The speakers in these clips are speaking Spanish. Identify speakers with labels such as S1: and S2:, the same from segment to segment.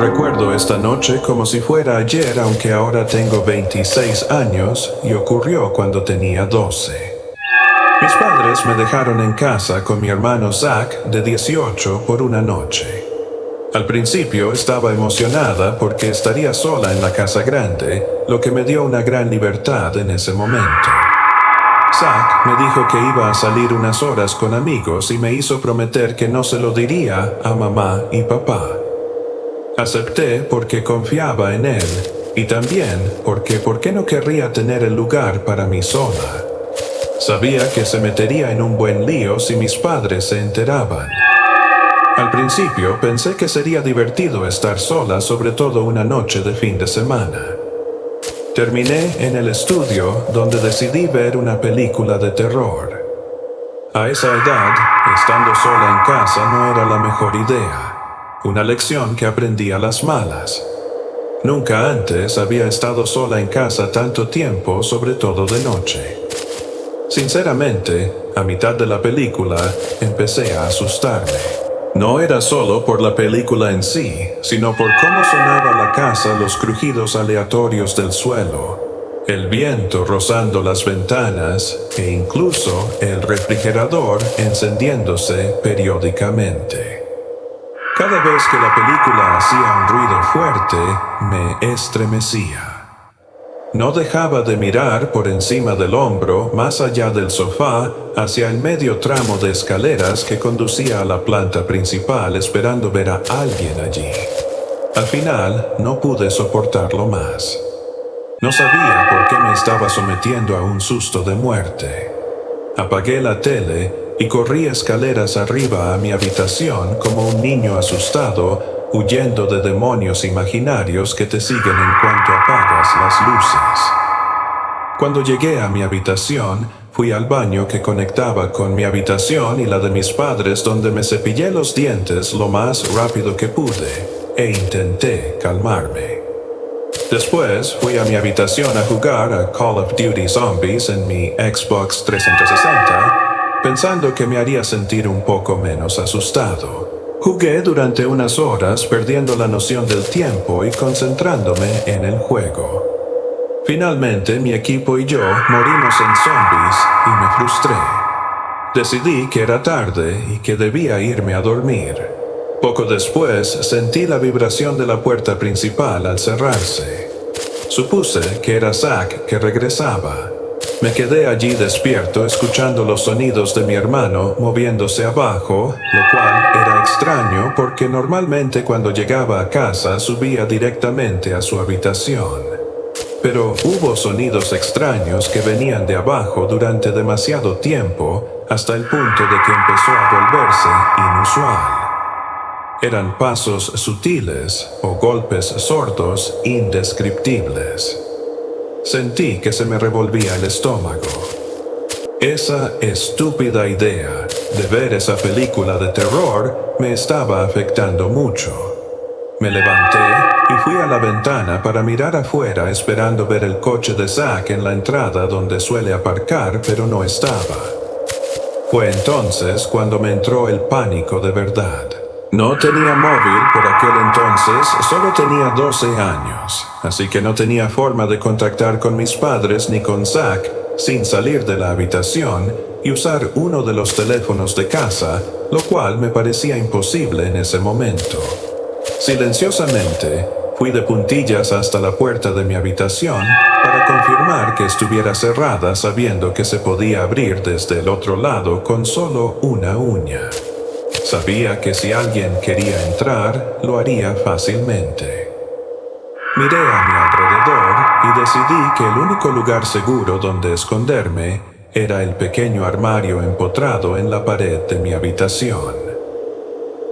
S1: Recuerdo esta noche como si fuera ayer, aunque ahora tengo 26 años y ocurrió cuando tenía 12. Mis padres me dejaron en casa con mi hermano Zach, de 18, por una noche. Al principio estaba emocionada porque estaría sola en la casa grande, lo que me dio una gran libertad en ese momento. Zach me dijo que iba a salir unas horas con amigos y me hizo prometer que no se lo diría a mamá y papá. Acepté porque confiaba en él y también porque ¿por qué no querría tener el lugar para mí sola? Sabía que se metería en un buen lío si mis padres se enteraban. Al principio pensé que sería divertido estar sola, sobre todo una noche de fin de semana. Terminé en el estudio donde decidí ver una película de terror. A esa edad, estando sola en casa no era la mejor idea. Una lección que aprendí a las malas. Nunca antes había estado sola en casa tanto tiempo, sobre todo de noche. Sinceramente, a mitad de la película, empecé a asustarme. No era solo por la película en sí, sino por cómo sonaba la casa, los crujidos aleatorios del suelo, el viento rozando las ventanas e incluso el refrigerador encendiéndose periódicamente. Cada vez que la película hacía un ruido fuerte, me estremecía. No dejaba de mirar por encima del hombro, más allá del sofá, hacia el medio tramo de escaleras que conducía a la planta principal, esperando ver a alguien allí. Al final, no pude soportarlo más. No sabía por qué me estaba sometiendo a un susto de muerte. Apagué la tele y corrí escaleras arriba a mi habitación como un niño asustado, huyendo de demonios imaginarios que te siguen en cuanto apagas las luces. Cuando llegué a mi habitación, fui al baño que conectaba con mi habitación y la de mis padres, donde me cepillé los dientes lo más rápido que pude e intenté calmarme. Después fui a mi habitación a jugar a Call of Duty Zombies en mi Xbox 360, pensando que me haría sentir un poco menos asustado. Jugué durante unas horas, perdiendo la noción del tiempo y concentrándome en el juego. Finalmente, mi equipo y yo morimos en zombies y me frustré. Decidí que era tarde y que debía irme a dormir. Poco después, sentí la vibración de la puerta principal al cerrarse. Supuse que era Zach que regresaba. Me quedé allí despierto, escuchando los sonidos de mi hermano moviéndose abajo, lo cual era extraño porque normalmente cuando llegaba a casa subía directamente a su habitación. Pero hubo sonidos extraños que venían de abajo durante demasiado tiempo, hasta el punto de que empezó a volverse inusual. Eran pasos sutiles o golpes sordos indescriptibles. Sentí que se me revolvía el estómago. Esa estúpida idea de ver esa película de terror me estaba afectando mucho. Me levanté y fui a la ventana para mirar afuera, esperando ver el coche de Zach en la entrada donde suele aparcar, pero no estaba. Fue entonces cuando me entró el pánico de verdad. No tenía móvil por aquel entonces, solo tenía 12 años, así que no tenía forma de contactar con mis padres ni con Zach sin salir de la habitación y usar uno de los teléfonos de casa, lo cual me parecía imposible en ese momento. Silenciosamente, fui de puntillas hasta la puerta de mi habitación para confirmar que estuviera cerrada, sabiendo que se podía abrir desde el otro lado con solo una uña. Sabía que si alguien quería entrar, lo haría fácilmente. Miré a mi alrededor y decidí que el único lugar seguro donde esconderme era el pequeño armario empotrado en la pared de mi habitación.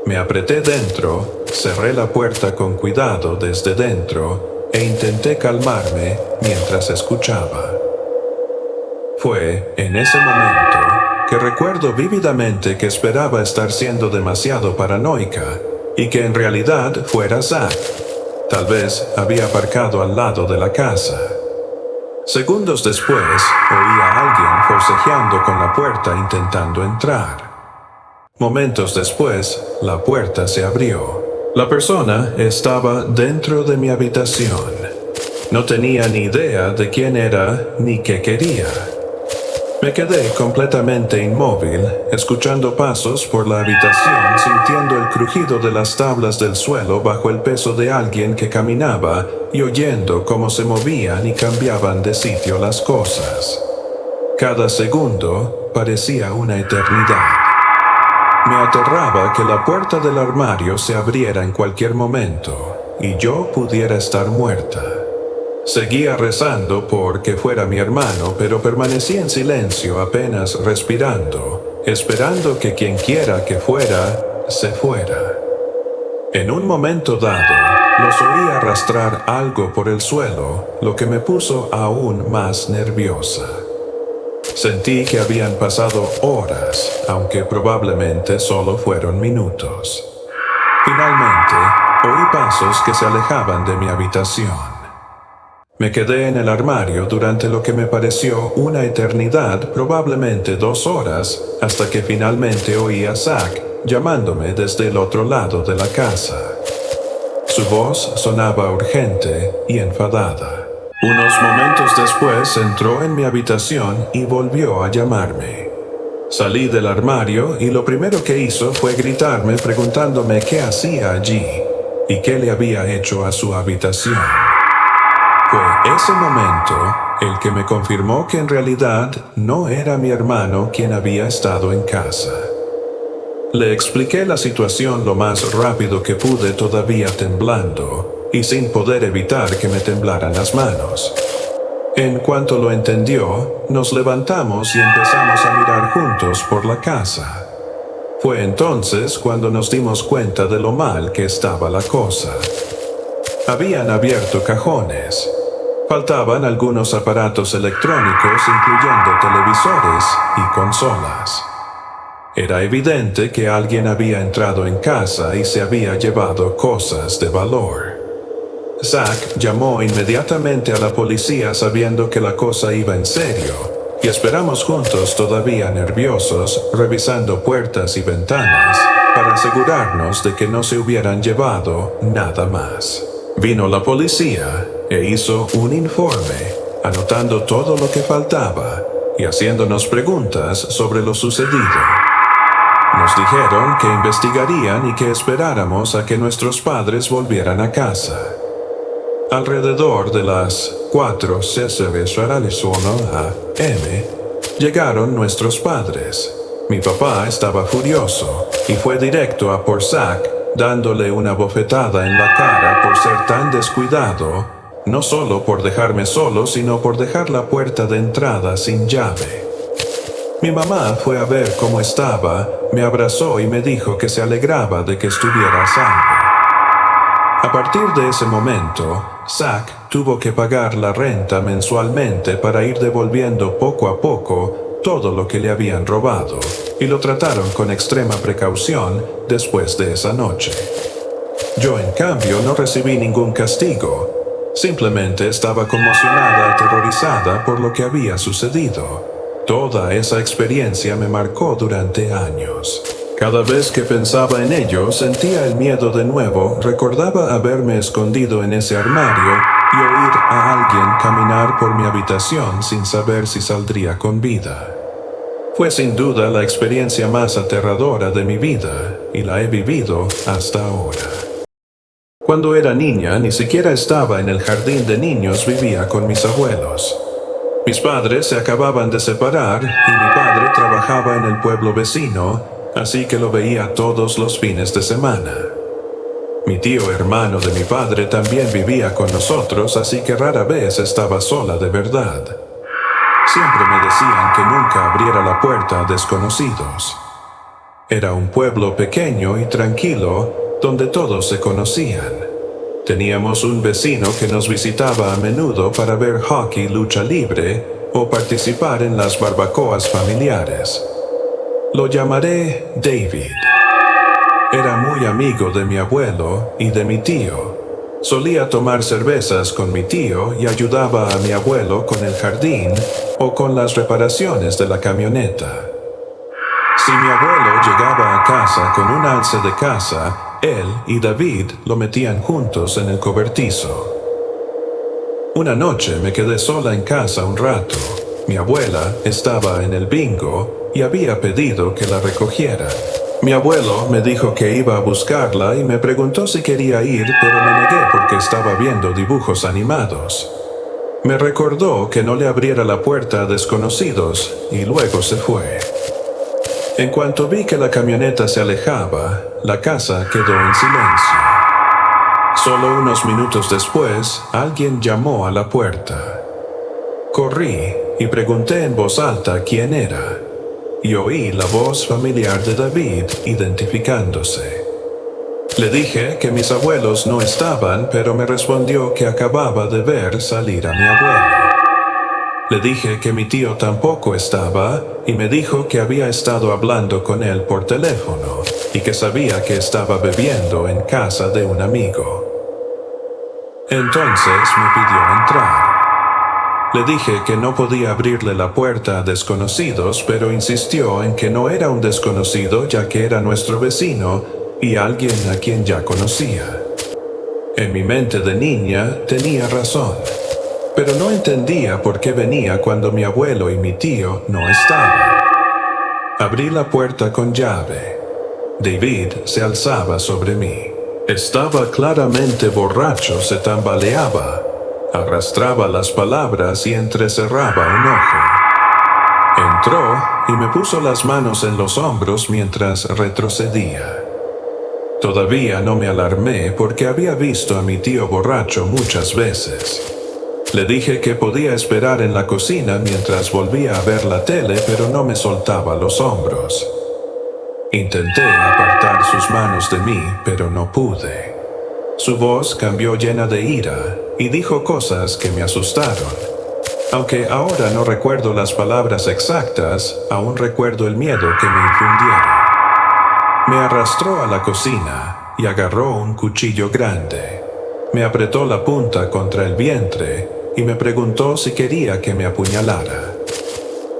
S1: Me apreté dentro, cerré la puerta con cuidado desde dentro e intenté calmarme mientras escuchaba. Fue en ese momento que recuerdo vívidamente que esperaba estar siendo demasiado paranoica y que en realidad fuera Zach. Tal vez había aparcado al lado de la casa. Segundos después, oí a alguien forcejeando con la puerta intentando entrar. Momentos después, la puerta se abrió, La persona estaba dentro de mi habitación. No tenía ni idea de quién era ni qué quería. Me quedé completamente inmóvil, escuchando pasos por la habitación, sintiendo el crujido de las tablas del suelo bajo el peso de alguien que caminaba y oyendo cómo se movían y cambiaban de sitio las cosas. Cada segundo parecía una eternidad. Me aterraba que la puerta del armario se abriera en cualquier momento y yo pudiera estar muerta. Seguía rezando por que fuera mi hermano, pero permanecí en silencio, apenas respirando, esperando que quien quiera que fuera, se fuera. En un momento dado, los oí arrastrar algo por el suelo, lo que me puso aún más nerviosa. Sentí que habían pasado horas, aunque probablemente solo fueron minutos. Finalmente, oí pasos que se alejaban de mi habitación. Me quedé en el armario durante lo que me pareció una eternidad, probablemente 2 horas, hasta que finalmente oí a Zack llamándome desde el otro lado de la casa. Su voz sonaba urgente y enfadada. Unos momentos después entró en mi habitación y volvió a llamarme. Salí del armario y lo primero que hizo fue gritarme preguntándome qué hacía allí y qué le había hecho a su habitación. Fue ese momento el que me confirmó que en realidad no era mi hermano quien había estado en casa. Le expliqué la situación lo más rápido que pude, todavía temblando y sin poder evitar que me temblaran las manos. En cuanto lo entendió, nos levantamos y empezamos a mirar juntos por la casa. Fue entonces cuando nos dimos cuenta de lo mal que estaba la cosa. Habían abierto cajones. Faltaban algunos aparatos electrónicos, incluyendo televisores y consolas. Era evidente que alguien había entrado en casa y se había llevado cosas de valor. Zack llamó inmediatamente a la policía sabiendo que la cosa iba en serio, y esperamos juntos, todavía nerviosos, revisando puertas y ventanas para asegurarnos de que no se hubieran llevado nada más. Vino la policía e hizo un informe, anotando todo lo que faltaba y haciéndonos preguntas sobre lo sucedido. Nos dijeron que investigarían y que esperáramos a que nuestros padres volvieran a casa. Alrededor de las 4:00 AM, llegaron nuestros padres. Mi papá estaba furioso y fue directo a por Zack, dándole una bofetada en la cara por ser tan descuidado, no solo por dejarme solo, sino por dejar la puerta de entrada sin llave. Mi mamá fue a ver cómo estaba, me abrazó y me dijo que se alegraba de que estuviera a salvo. A partir de ese momento, Zack tuvo que pagar la renta mensualmente para ir devolviendo poco a poco todo lo que le habían robado, y lo trataron con extrema precaución después de esa noche. Yo, en cambio, no recibí ningún castigo. Simplemente estaba conmocionada, aterrorizada por lo que había sucedido. Toda esa experiencia me marcó durante años. Cada vez que pensaba en ello, sentía el miedo de nuevo, recordaba haberme escondido en ese armario y oír a alguien caminar por mi habitación sin saber si saldría con vida. Fue sin duda la experiencia más aterradora de mi vida, y la he vivido hasta ahora. Cuando era niña, ni siquiera estaba en el jardín de niños, vivía con mis abuelos. Mis padres se acababan de separar y mi padre trabajaba en el pueblo vecino, así que lo veía todos los fines de semana. Mi tío hermano de mi padre también vivía con nosotros, así que rara vez estaba sola de verdad. Siempre me decían que nunca abriera la puerta a desconocidos. Era un pueblo pequeño y tranquilo, donde todos se conocían. Teníamos un vecino que nos visitaba a menudo para ver hockey, lucha libre o participar en las barbacoas familiares. Lo llamaré David. Era muy amigo de mi abuelo y de mi tío. Solía tomar cervezas con mi tío y ayudaba a mi abuelo con el jardín o con las reparaciones de la camioneta. Si mi abuelo llegaba a casa con un alce de caza, él y David lo metían juntos en el cobertizo. Una noche me quedé sola en casa un rato. Mi abuela estaba en el bingo y había pedido que la recogiera. Mi abuelo me dijo que iba a buscarla y me preguntó si quería ir, pero me negué porque estaba viendo dibujos animados. Me recordó que no le abriera la puerta a desconocidos y luego se fue. En cuanto vi que la camioneta se alejaba, la casa quedó en silencio. Solo unos minutos después, alguien llamó a la puerta. Corrí y pregunté en voz alta quién era, y oí la voz familiar de David identificándose. Le dije que mis abuelos no estaban, pero me respondió que acababa de ver salir a mi abuelo. Le dije que mi tío tampoco estaba y me dijo que había estado hablando con él por teléfono y que sabía que estaba bebiendo en casa de un amigo. Entonces me pidió entrar. Le dije que no podía abrirle la puerta a desconocidos, pero insistió en que no era un desconocido ya que era nuestro vecino y alguien a quien ya conocía. En mi mente de niña tenía razón, pero no entendía por qué venía cuando mi abuelo y mi tío no estaban. Abrí la puerta con llave. David se alzaba sobre mí. Estaba claramente borracho, se tambaleaba, arrastraba las palabras y entrecerraba un ojo. Entró y me puso las manos en los hombros mientras retrocedía. Todavía no me alarmé porque había visto a mi tío borracho muchas veces. Le dije que podía esperar en la cocina mientras volvía a ver la tele, pero no me soltaba los hombros. Intenté apartar sus manos de mí, pero no pude. Su voz cambió llena de ira y dijo cosas que me asustaron. Aunque ahora no recuerdo las palabras exactas, aún recuerdo el miedo que me infundieron. Me arrastró a la cocina y agarró un cuchillo grande. Me apretó la punta contra el vientre y me preguntó si quería que me apuñalara.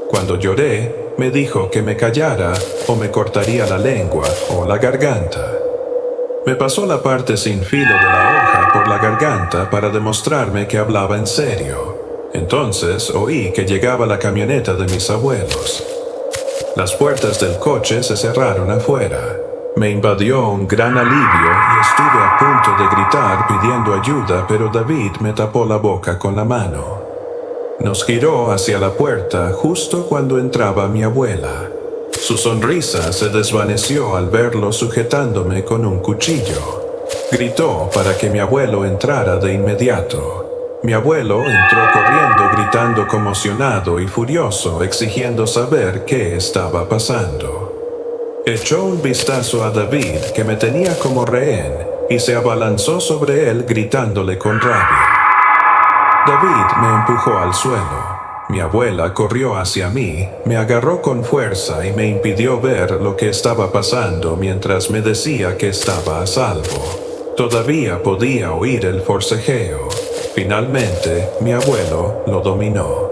S1: Cuando lloré, me dijo que me callara o me cortaría la lengua o la garganta. Me pasó la parte sin filo de la hoja por la garganta para demostrarme que hablaba en serio. Entonces oí que llegaba la camioneta de mis abuelos. Las puertas del coche se cerraron afuera. Me invadió un gran alivio y estuve a punto de gritar pidiendo ayuda, pero David me tapó la boca con la mano. Nos giró hacia la puerta justo cuando entraba mi abuela. Su sonrisa se desvaneció al verlo sujetándome con un cuchillo. Gritó para que mi abuelo entrara de inmediato. Mi abuelo entró corriendo gritando conmocionado y furioso, exigiendo saber qué estaba pasando. Echó un vistazo a David, que me tenía como rehén, y se abalanzó sobre él gritándole con rabia. David me empujó al suelo. Mi abuela corrió hacia mí, me agarró con fuerza y me impidió ver lo que estaba pasando mientras me decía que estaba a salvo. Todavía podía oír el forcejeo. Finalmente, mi abuelo lo dominó.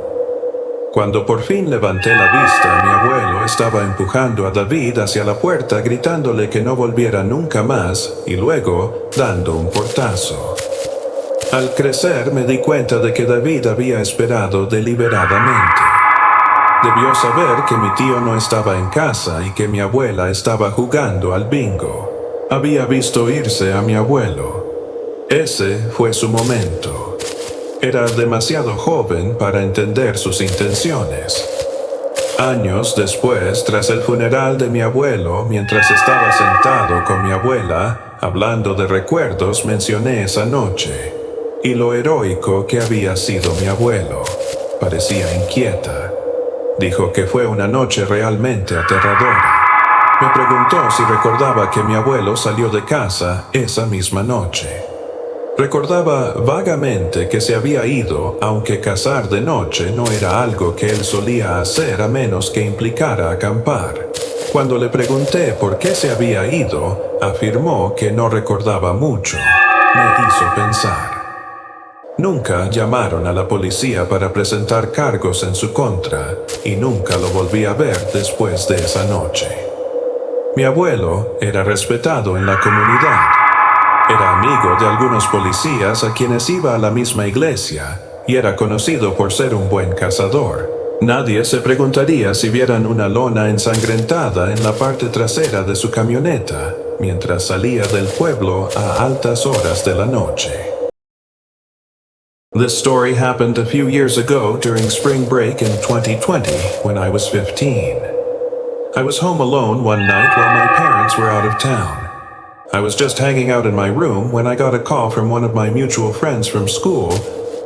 S1: Cuando por fin levanté la vista, mi abuelo estaba empujando a David hacia la puerta gritándole que no volviera nunca más y luego dando un portazo. Al crecer me di cuenta de que David había esperado deliberadamente. Debió saber que mi tío no estaba en casa y que mi abuela estaba jugando al bingo. Había visto irse a mi abuelo. Ese fue su momento. Era demasiado joven para entender sus intenciones. Años después, tras el funeral de mi abuelo, mientras estaba sentado con mi abuela, hablando de recuerdos, mencioné esa noche y lo heroico que había sido mi abuelo. Parecía inquieta. Dijo que fue una noche realmente aterradora. Me preguntó si recordaba que mi abuelo salió de casa esa misma noche. Recordaba vagamente que se había ido, aunque cazar de noche no era algo que él solía hacer a menos que implicara acampar. Cuando le pregunté por qué se había ido, afirmó que no recordaba mucho. Me hizo pensar. Nunca llamaron a la policía para presentar cargos en su contra y nunca lo volví a ver después de esa noche. Mi abuelo era respetado en la comunidad. Era amigo de algunos policías a quienes iba a la misma iglesia y era conocido por ser un buen cazador. Nadie se preguntaría si vieran una lona ensangrentada en la parte trasera de su camioneta mientras salía del pueblo a altas horas de la noche. This story happened a few years ago during spring break in 2020 when I was 15. I was home alone one night while my parents were out of town. I was just hanging out in my room when I got a call from one of my mutual friends from school,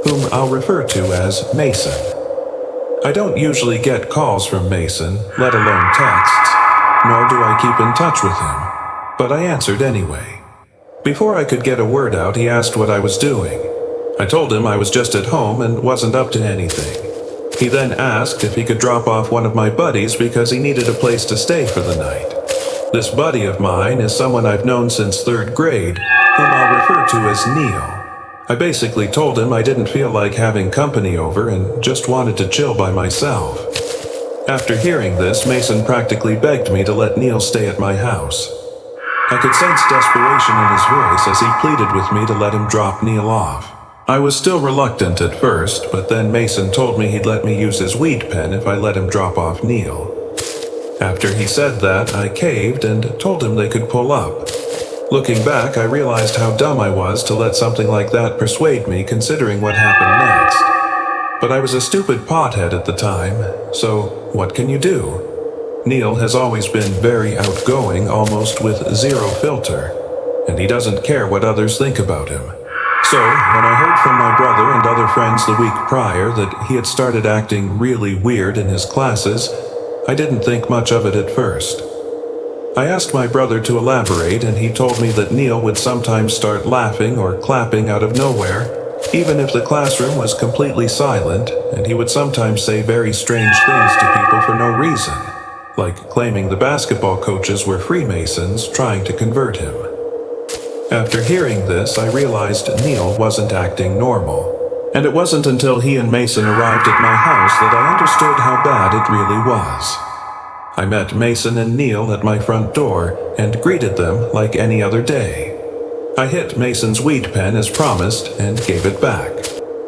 S1: whom I'll refer to as Mason. I don't usually get calls from Mason, let alone texts, nor do I keep in touch with him, but I answered anyway. Before I could get a word out, he asked what I was doing. I told him I was just at home and wasn't up to anything. He then asked if he could drop off one of my buddies because he needed a place to stay for the night. This buddy of mine is someone I've known since 3rd grade, whom I'll refer to as Neil. I basically told him I didn't feel like having company over and just wanted to chill by myself. After hearing this, Mason practically begged me to let Neil stay at my house. I could sense desperation in his voice as he pleaded with me to let him drop Neil off. I was still reluctant at first, but then Mason told me he'd let me use his weed pen if I let him drop off Neil. After he said that, I caved and told him they could pull up. Looking back, I realized how dumb I was to let something like that persuade me considering what happened next. But I was a stupid pothead at the time, so what can you do? Neil has always been very outgoing, almost with zero filter, and he doesn't care what others think about him. So, when I heard from my brother and other friends the week prior that he had started acting really weird in his classes, I didn't think much of it at first. I asked my brother to elaborate, and he told me that Neil would sometimes start laughing or clapping out of nowhere, even if the classroom was completely silent, and he would sometimes say very strange things to people for no reason, like claiming the basketball coaches were Freemasons trying to convert him. After hearing this, I realized Neil wasn't acting normal, and it wasn't until he and Mason arrived at my house that I understood how bad it really was. I met Mason and Neil at my front door and greeted them like any other day. I hit Mason's weed pen as promised and gave it back.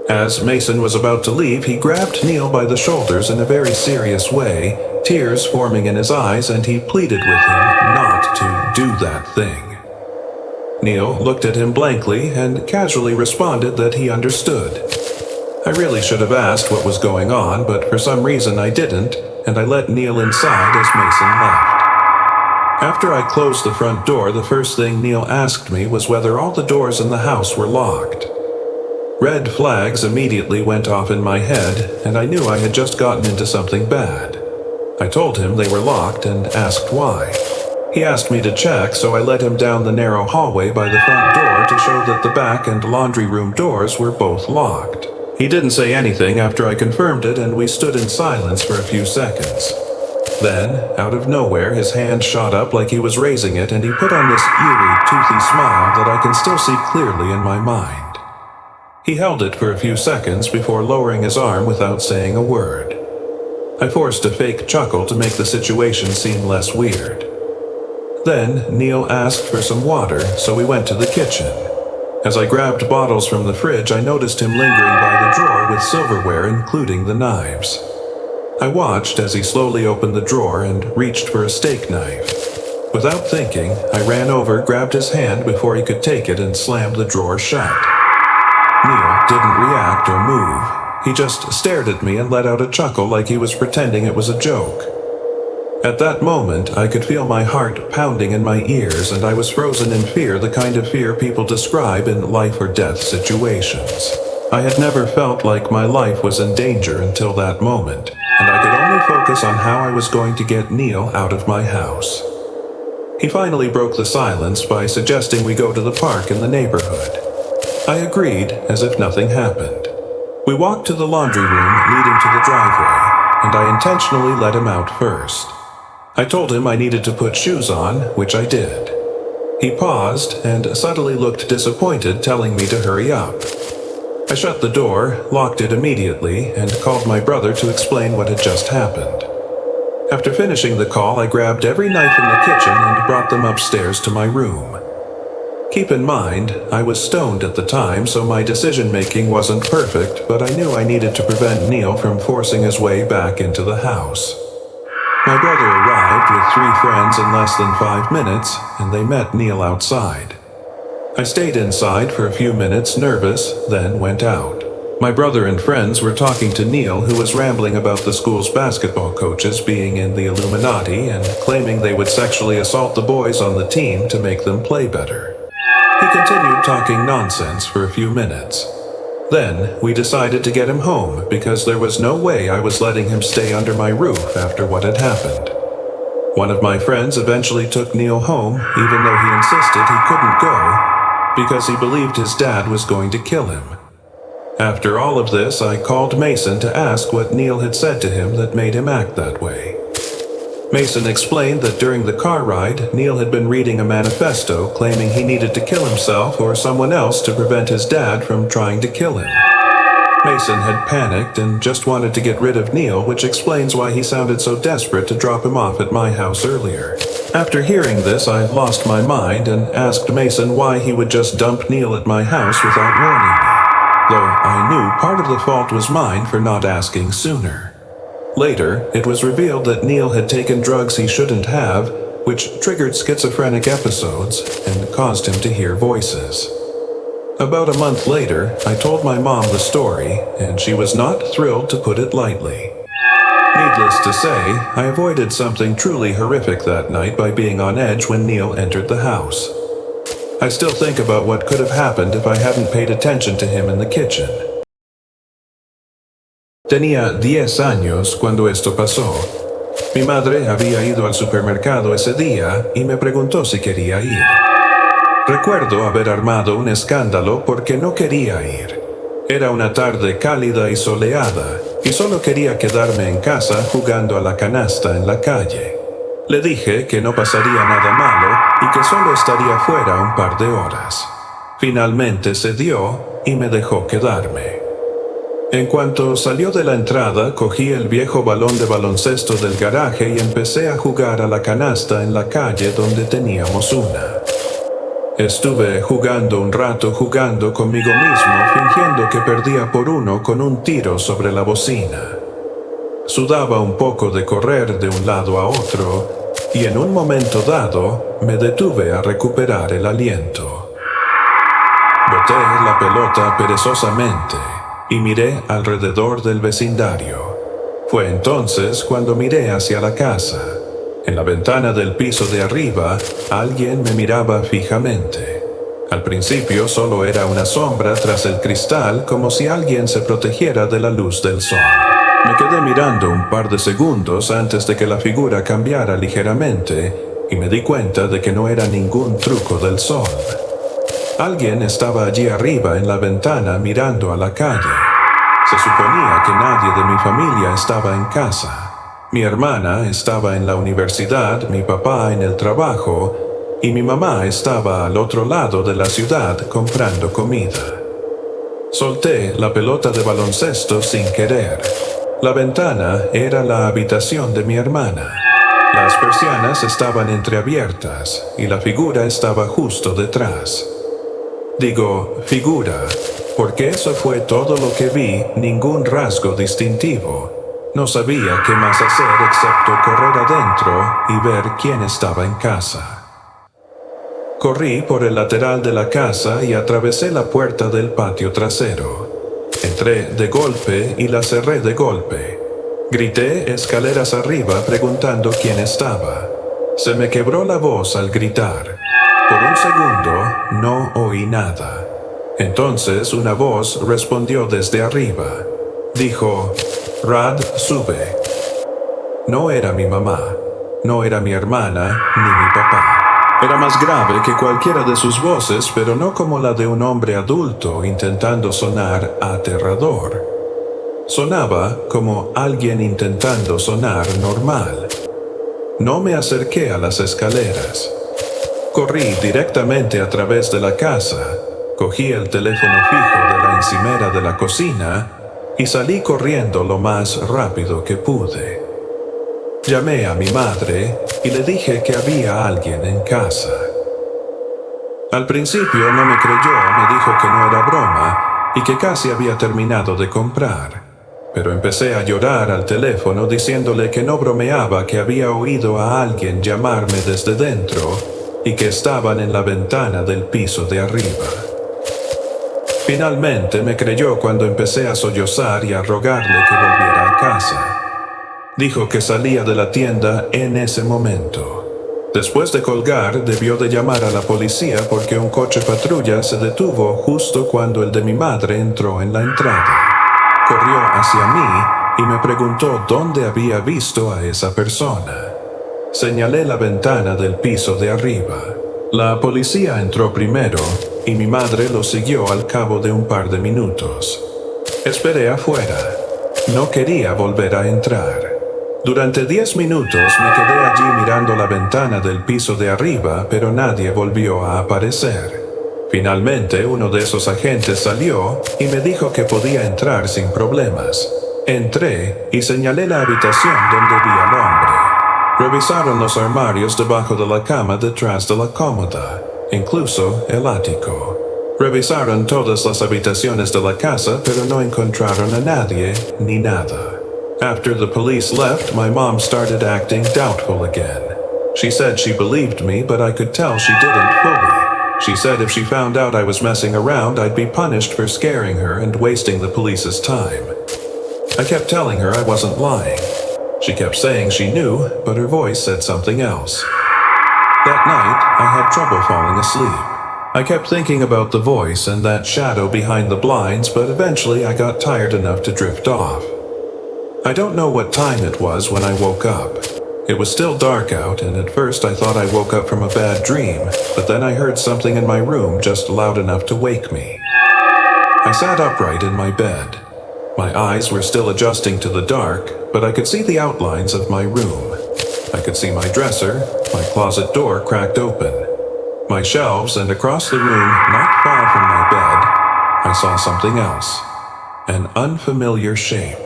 S1: As Mason was about to leave, he grabbed Neil by the shoulders in a very serious way, tears forming in his eyes, and he pleaded with him not to do that thing. Neil looked at him blankly and casually responded that he understood. I really should have asked what was going on, but for some reason I didn't, and I let Neil inside as Mason left. After I closed the front door, the first thing Neil asked me was whether all the doors in the house were locked. Red flags immediately went off in my head, and I knew I had just gotten into something bad. I told him they were locked and asked why. He asked me to check, so I led him down the narrow hallway by the front door to show that the back and laundry room doors were both locked. He didn't say anything after I confirmed it, and we stood in silence for a few seconds. Then, out of nowhere, his hand shot up like he was raising it, and he put on this eerie, toothy smile that I can still see clearly in my mind. He held it for a few seconds before lowering his arm without saying a word. I forced a fake chuckle to make the situation seem less weird. Then, Neil asked for some water, so we went to the kitchen. As I grabbed bottles from the fridge, I noticed him lingering by the drawer with silverware, including the knives. I watched as he slowly opened the drawer and reached for a steak knife. Without thinking, I ran over, grabbed his hand before he could take it, and slammed the drawer shut. Neil didn't react or move. He just stared at me and let out a chuckle like he was pretending it was a joke. At that moment, I could feel my heart pounding in my ears, and I was frozen in fear, the kind of fear people describe in life or death situations. I had never felt like my life was in danger until that moment, and I could only focus on how I was going to get Neil out of my house. He finally broke the silence by suggesting we go to the park in the neighborhood. I agreed, as if nothing happened. We walked to the laundry room leading to the driveway, and I intentionally let him out first. I told him I needed to put shoes on, which I did. He paused and subtly looked disappointed, telling me to hurry up. I shut the door, locked it immediately, and called my brother to explain what had just happened. After finishing the call, I grabbed every knife in the kitchen and brought them upstairs to my room. Keep in mind, I was stoned at the time, so my decision-making wasn't perfect, but I knew I needed to prevent Neil from forcing his way back into the house. My brother arrived with 3 friends in less than 5 minutes, and they met Neil outside. I stayed inside for a few minutes, nervous, then went out. My brother and friends were talking to Neil, who was rambling about the school's basketball coaches being in the Illuminati and claiming they would sexually assault the boys on the team to make them play better. He continued talking nonsense for a few minutes. Then, we decided to get him home because there was no way I was letting him stay under my roof after what had happened. One of my friends eventually took Neil home, even though he insisted he couldn't go because he believed his dad was going to kill him. After all of this, I called Mason to ask what Neil had said to him that made him act that way. Mason explained that during the car ride, Neil had been reading a manifesto claiming he needed to kill himself or someone else to prevent his dad from trying to kill him. Mason had panicked and just wanted to get rid of Neil, which explains why he sounded so desperate to drop him off at my house earlier. After hearing this, I lost my mind and asked Mason why he would just dump Neil at my house without warning me, though I knew part of the fault was mine for not asking sooner. Later, it was revealed that Neil had taken drugs he shouldn't have, which triggered schizophrenic episodes and caused him to hear voices. About a month later, I told my mom the story, and she was not thrilled, to put it lightly. Needless to say, I avoided something truly horrific that night by being on edge when Neil entered the house. I still think about what could have happened if I hadn't paid attention to him in the kitchen. Tenía 10 años cuando esto pasó. Mi madre había ido al supermercado ese día y me preguntó si quería ir. Recuerdo haber armado un escándalo porque no quería ir. Era una tarde cálida y soleada, y solo quería quedarme en casa jugando a la canasta en la calle. Le dije que no pasaría nada malo y que solo estaría fuera un par de horas. Finalmente cedió y me dejó quedarme. En cuanto salió de la entrada, cogí el viejo balón de baloncesto del garaje y empecé a jugar a la canasta en la calle donde teníamos una. Estuve jugando un rato jugando conmigo mismo, fingiendo que perdía por 1 con un tiro sobre la bocina. Sudaba un poco de correr de un lado a otro, y en un momento dado me detuve a recuperar el aliento. Boté la pelota perezosamente y miré alrededor del vecindario. Fue entonces cuando miré hacia la casa. En la ventana del piso de arriba, alguien me miraba fijamente. Al principio solo era una sombra tras el cristal, como si alguien se protegiera de la luz del sol. Me quedé mirando un par de segundos antes de que la figura cambiara ligeramente y me di cuenta de que no era ningún truco del sol. Alguien estaba allí arriba en la ventana mirando a la calle. Se suponía que nadie de mi familia estaba en casa. Mi hermana estaba en la universidad, mi papá en el trabajo y mi mamá estaba al otro lado de la ciudad comprando comida. Solté la pelota de baloncesto sin querer. La ventana era la habitación de mi hermana. Las persianas estaban entreabiertas y la figura estaba justo detrás. Digo figura, porque eso fue todo lo que vi, ningún rasgo distintivo. No sabía qué más hacer excepto correr adentro y ver quién estaba en casa. Corrí por el lateral de la casa y atravesé la puerta del patio trasero. Entré de golpe y la cerré de golpe. Grité escaleras arriba preguntando quién estaba. Se me quebró la voz al gritar. Por un segundo no oí nada. Entonces una voz respondió desde arriba. Dijo: Rad, sube. No era mi mamá, no era mi hermana, ni mi papá. Era más grave que cualquiera de sus voces, pero no como la de un hombre adulto intentando sonar aterrador. Sonaba como alguien intentando sonar normal. No me acerqué a las escaleras. Corrí directamente a través de la casa, cogí el teléfono fijo de la encimera de la cocina y salí corriendo lo más rápido que pude. Llamé a mi madre y le dije que había alguien en casa. Al principio no me creyó, me dijo que no era broma y que casi había terminado de comprar. Pero empecé a llorar al teléfono diciéndole que no bromeaba, que había oído a alguien llamarme desde dentro y que estaban en la ventana del piso de arriba. Finalmente me creyó cuando empecé a sollozar y a rogarle que volviera a casa. Dijo que salía de la tienda en ese momento. Después de colgar, debió de llamar a la policía porque un coche patrulla se detuvo justo cuando el de mi madre entró en la entrada. Corrió hacia mí y me preguntó dónde había visto a esa persona. Señalé la ventana del piso de arriba. La policía entró primero y mi madre lo siguió al cabo de un par de minutos. Esperé afuera. No quería volver a entrar. Durante 10 minutos me quedé allí mirando la ventana del piso de arriba, pero nadie volvió a aparecer. Finalmente, uno de esos agentes salió y me dijo que podía entrar sin problemas. Entré y señalé la habitación donde vi al hombre. Revisaron los armarios debajo de la cama detrás de la cómoda, incluso el ático. Revisaron todas las habitaciones de la casa, pero no encontraron a nadie ni nada. After the police left, my mom started acting doubtful again. She said she believed me, but I could tell she didn't fully. She said if she found out I was messing around, I'd be punished for scaring her and wasting the police's time. I kept telling her I wasn't lying. She kept saying she knew, but her voice said something else. That night, I had trouble falling asleep. I kept thinking about the voice and that shadow behind the blinds, but eventually I got tired enough to drift off. I don't know what time it was when I woke up. It was still dark out, and at first I thought I woke up from a bad dream, but then I heard something in my room just loud enough to wake me. I sat upright in my bed. My eyes were still adjusting to the dark, but I could see the outlines of my room. I could see my dresser, my closet door cracked open, my shelves, and across the room, not far from my bed, I saw something else. An unfamiliar shape.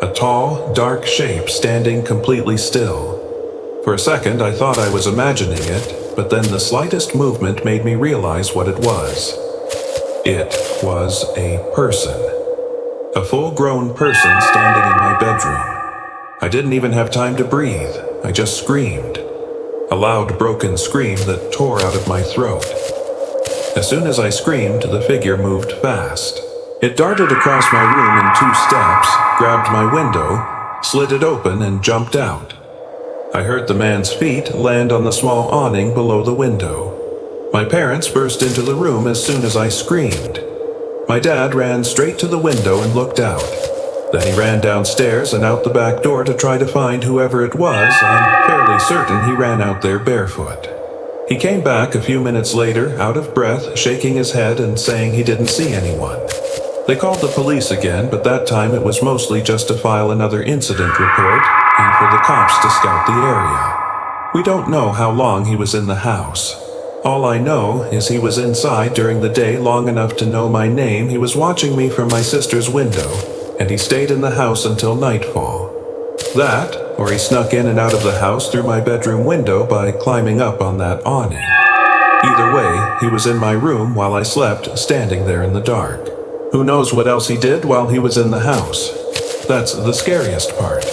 S1: A tall, dark shape standing completely still. For a second, I thought I was imagining it, but then the slightest movement made me realize what it was. It was a person. A full-grown person standing in my bedroom. I didn't even have time to breathe. I just screamed. A loud, broken scream that tore out of my throat. As soon as I screamed, the figure moved fast. It darted across my room in 2 steps, grabbed my window, slid it open, and jumped out. I heard the man's feet land on the small awning below the window. My parents burst into the room as soon as I screamed. My dad ran straight to the window and looked out. Then he ran downstairs and out the back door to try to find whoever it was. I'm fairly certain he ran out there barefoot. He came back a few minutes later, out of breath, shaking his head and saying he didn't see anyone. They called the police again, but that time it was mostly just to file another incident report and for the cops to scout the area. We don't know how long he was in the house. All I know is he was inside during the day long enough to know my name. He was watching me from my sister's window, and he stayed in the house until nightfall. That, or he snuck in and out of the house through my bedroom window by climbing up on that awning. Either way, he was in my room while I slept, standing there in the dark. Who knows what else he did while he was in the house? That's the scariest part.